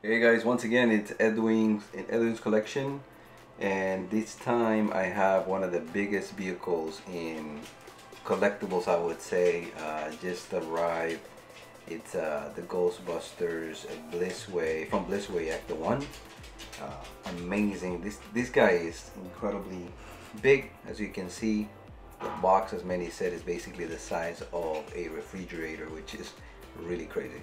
Hey guys, once again it's Edwin's in Edwin's collection, and this time I have one of the biggest vehicles in collectibles, I would say. Just arrived. It's the Ghostbusters Blitzway from Blitzway ECTO 1. Amazing. This guy is incredibly big, as you can see. The box, as many said, is basically the size of a refrigerator, which is really crazy.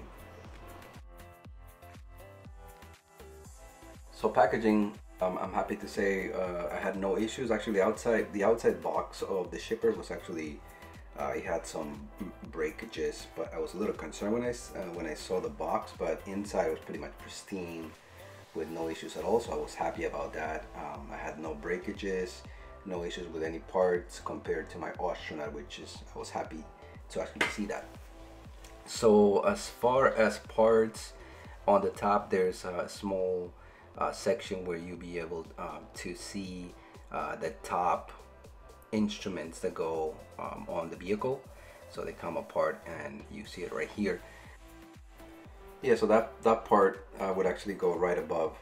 So packaging, I'm happy to say I had no issues. Actually, the outside box of the shipper was actually it had some breakages, but I was a little concerned when I saw the box. But inside was pretty much pristine, with no issues at all. So I was happy about that. I had no breakages, no issues with any parts compared to my astronaut, which is I was happy to actually see that. So as far as parts, on the top there's a small section where you'll be able to see the top instruments that go on the vehicle. So they come apart and you see it right here. Yeah, so that part would actually go right above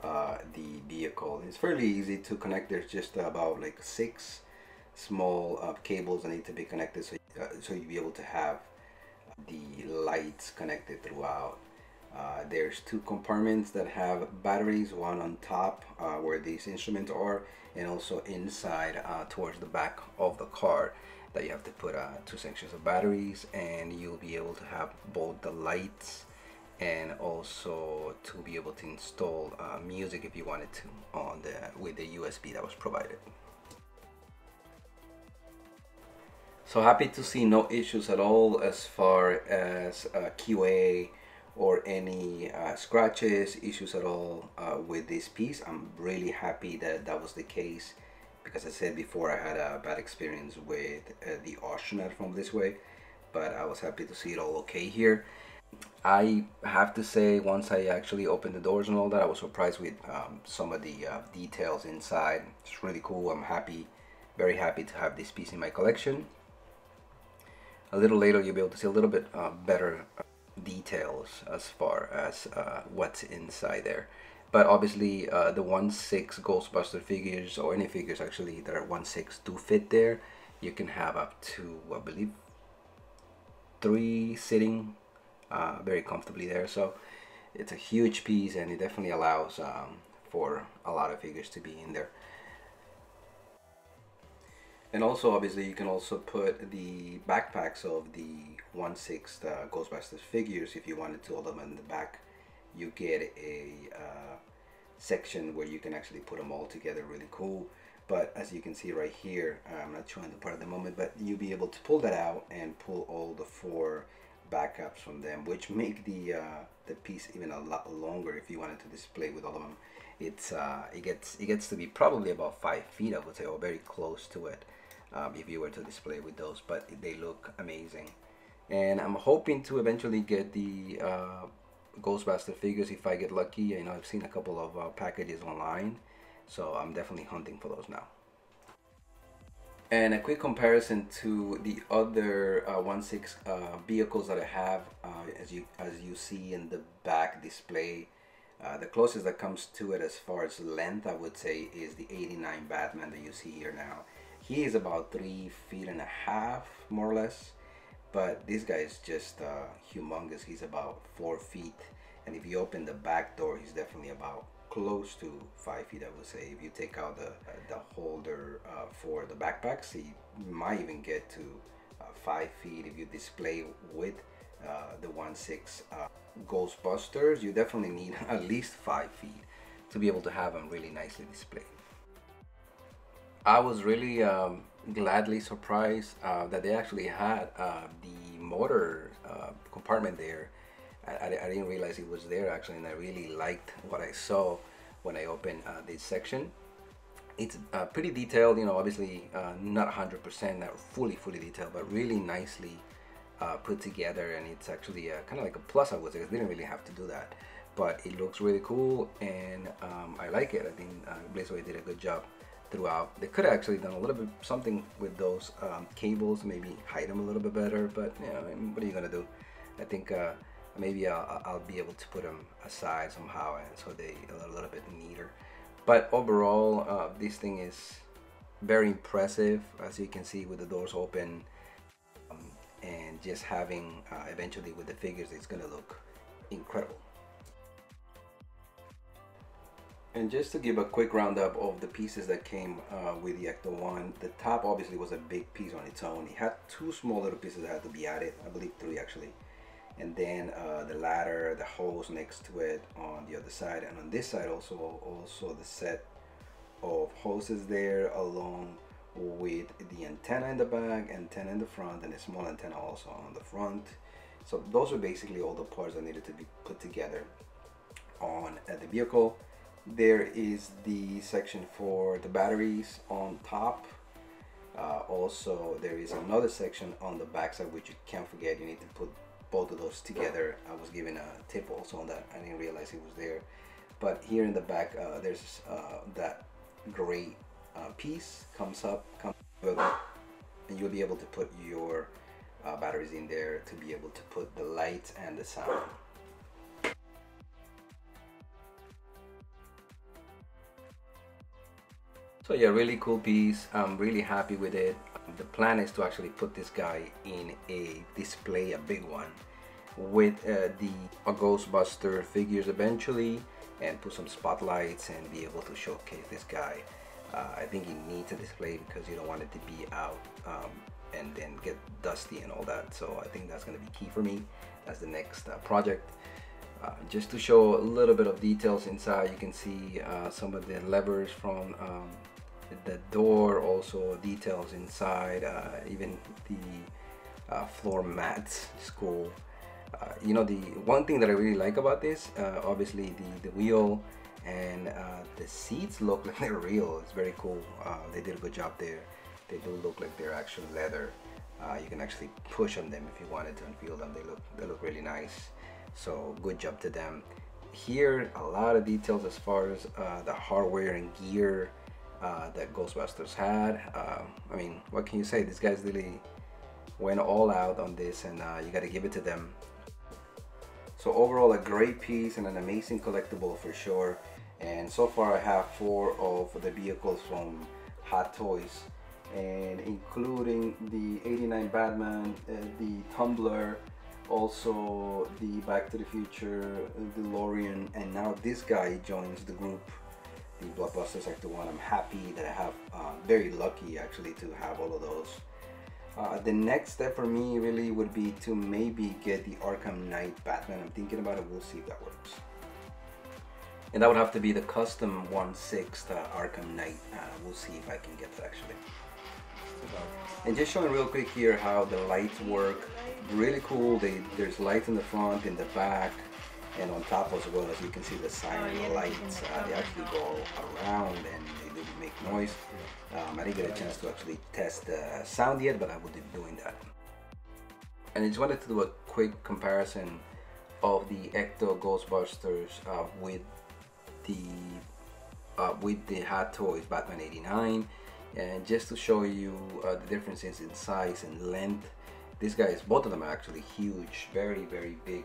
the vehicle. It's fairly easy to connect. There's just about like 6 small cables that need to be connected, so you'll be able to have the lights connected throughout. There's 2 compartments that have batteries, one on top where these instruments are, and also inside towards the back of the car, that you have to put 2 sections of batteries, and you'll be able to have both the lights and also to be able to install music if you wanted to on with the USB that was provided. So happy to see no issues at all as far as QA or any scratches, issues at all with this piece. I'm really happy that that was the case, because I said before I had a bad experience with the astronaut from Blitzway, but I was happy to see it all okay here. I have to say, once I actually opened the doors and all that, I was surprised with some of the details inside. It's really cool. I'm happy, very happy to have this piece in my collection. A little later you'll be able to see a little bit better details as far as what's inside there. But obviously the 1/6 Ghostbuster figures, or any figures actually that are 1/6, do fit there. You can have up to, I believe, 3 sitting very comfortably there. So it's a huge piece, and it definitely allows for a lot of figures to be in there. And also, obviously, you can also put the backpacks of the 1/6 Ghostbusters figures if you wanted to hold them in the back. You get a section where you can actually put them all together, really cool. But as you can see right here, I'm not showing the part at the moment, but you'll be able to pull that out and pull all the 4 backups from them, which make the piece even a lot longer if you wanted to display with all of them. It gets to be probably about 5 feet, I would say, or very close to it. If you were to display with those, but they look amazing. And I'm hoping to eventually get the Ghostbuster figures if I get lucky. I know I've seen a couple of packages online, so I'm definitely hunting for those now. And a quick comparison to the other 1/6 vehicles that I have, as you see in the back display, the closest that comes to it as far as length, I would say, is the '89 Batman that you see here now. He is about 3.5 feet, more or less, but this guy is just humongous. He's about 4 feet, and if you open the back door, he's definitely about close to 5 feet, I would say. If you take out the holder for the backpacks, he might even get to 5 feet. If you display with the 1/6 Ghostbusters, you definitely need at least 5 feet to be able to have them really nicely displayed. I was really gladly surprised that they actually had the motor compartment there. I didn't realize it was there actually, and I really liked what I saw when I opened this section. It's pretty detailed, you know, obviously not 100%, not fully detailed, but really nicely put together, and it's actually kind of like a plus, I would say. I didn't really have to do that, but it looks really cool, and I like it. I think Blitzway did a good job throughout. They could have actually done a little bit something with those cables, maybe hide them a little bit better, but you know, what are you gonna do? I think maybe I'll be able to put them aside somehow, and so they a little bit neater. But overall, this thing is very impressive, as you can see, with the doors open, and just having eventually with the figures, it's gonna look incredible. And just to give a quick roundup of the pieces that came with the ECTO 1, the top obviously was a big piece on its own. It had two small little pieces that had to be added, I believe three actually. And then the ladder, the hose next to it on the other side, and on this side also the set of hoses there, along with the antenna in the back, antenna in the front, and a small antenna also on the front. So those are basically all the parts that needed to be put together on the vehicle. There is the section for the batteries on top. Also, there is another section on the back side, which you can't forget. You need to put both of those together. I was given a tip also on that. I didn't realize it was there. But here in the back, there's that gray piece comes up, and you'll be able to put your batteries in there to be able to put the lights and the sound. So yeah, really cool piece. I'm really happy with it. The plan is to actually put this guy in a display, a big one, with the Ghostbuster figures eventually, and put some spotlights and be able to showcase this guy. I think he needs a display because you don't want it to be out and then get dusty and all that. So I think that's going to be key for me. That's the next project. Just to show a little bit of details inside, you can see some of the levers from the door, also details inside, even the floor mats. It's cool. You know, the one thing that I really like about this, obviously the wheel and the seats look like they're real. It's very cool. They did a good job there. They do look like they're actual leather. You can actually push on them if you wanted to and feel them. They look really nice. So good job to them. Here, a lot of details as far as the hardware and gear that Ghostbusters had. I mean, what can you say? These guys really went all out on this, and you got to give it to them. So overall, a great piece and an amazing collectible for sure. And so far, I have 4 of the vehicles from Hot Toys, and including the '89 Batman, the Tumbler, also the Back to the Future DeLorean, and now this guy joins the group, the Blockbusters ECTO 1. I'm happy that I have, very lucky actually to have all of those. The next step for me really would be to maybe get the Arkham Knight Batman. I'm thinking about it. We'll see if that works. And that would have to be the custom 1/6 Arkham Knight. We'll see if I can get that actually. And just showing real quick here how the lights work. Really cool. There's lights in the front, in the back, and on top as well. As you can see, the siren lights, they actually go around and they do make noise. I didn't get a chance to actually test the sound yet, but I will be doing that. And I just wanted to do a quick comparison of the ECTO Ghostbusters with the Hot Toys Batman '89, and just to show you the differences in size and length. These guys, both of them are actually huge, very big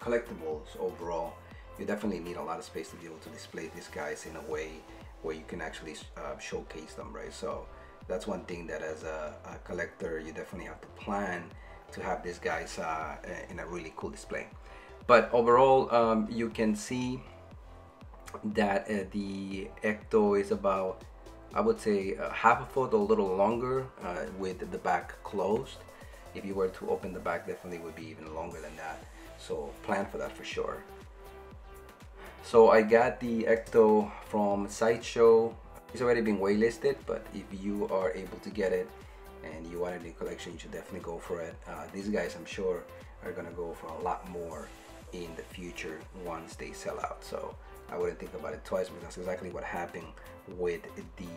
collectibles overall. You definitely need a lot of space to be able to display these guys in a way where you can actually showcase them, right? So that's one thing that as a collector you definitely have to plan to have these guys in a really cool display. But overall, you can see that the ECTO is about, I would say, half a foot or a little longer with the back closed. If you were to open the back, definitely would be even longer than that. So plan for that for sure. So I got the ECTO from Sideshow. It's already been waitlisted, but if you are able to get it and you want it in the collection, you should definitely go for it. These guys, I'm sure, are gonna go for a lot more in the future once they sell out. So I wouldn't think about it twice, because that's exactly what happened with the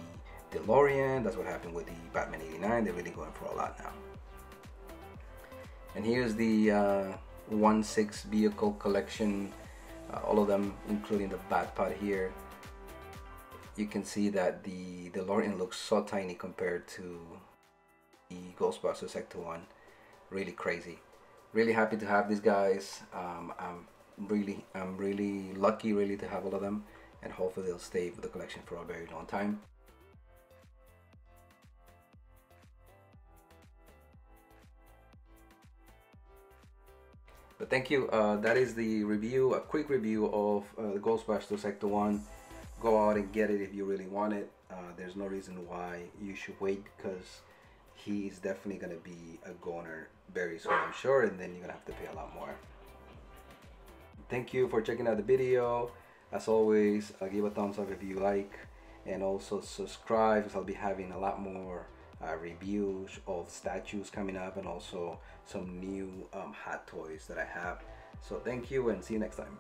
DeLorean. That's what happened with the Batman '89. They're really going for a lot now. And here's the 1/6 vehicle collection, all of them, including the bat pod here. You can see that the DeLorean looks so tiny compared to the Ghostbusters ECTO 1. Really crazy. Really happy to have these guys. I'm really lucky really to have all of them, and hopefully they'll stay with the collection for a very long time. But thank you. That is the review, a quick review of the Ghostbusters Sector 1. Go out and get it if you really want it. There's no reason why you should wait, because he is definitely going to be a goner very soon, I'm sure, and then you're going to have to pay a lot more. Thank you for checking out the video. As always, give a thumbs up if you like, and also subscribe, because I'll be having a lot more reviews of statues coming up, and also some new hot toys that I have. So thank you, and see you next time.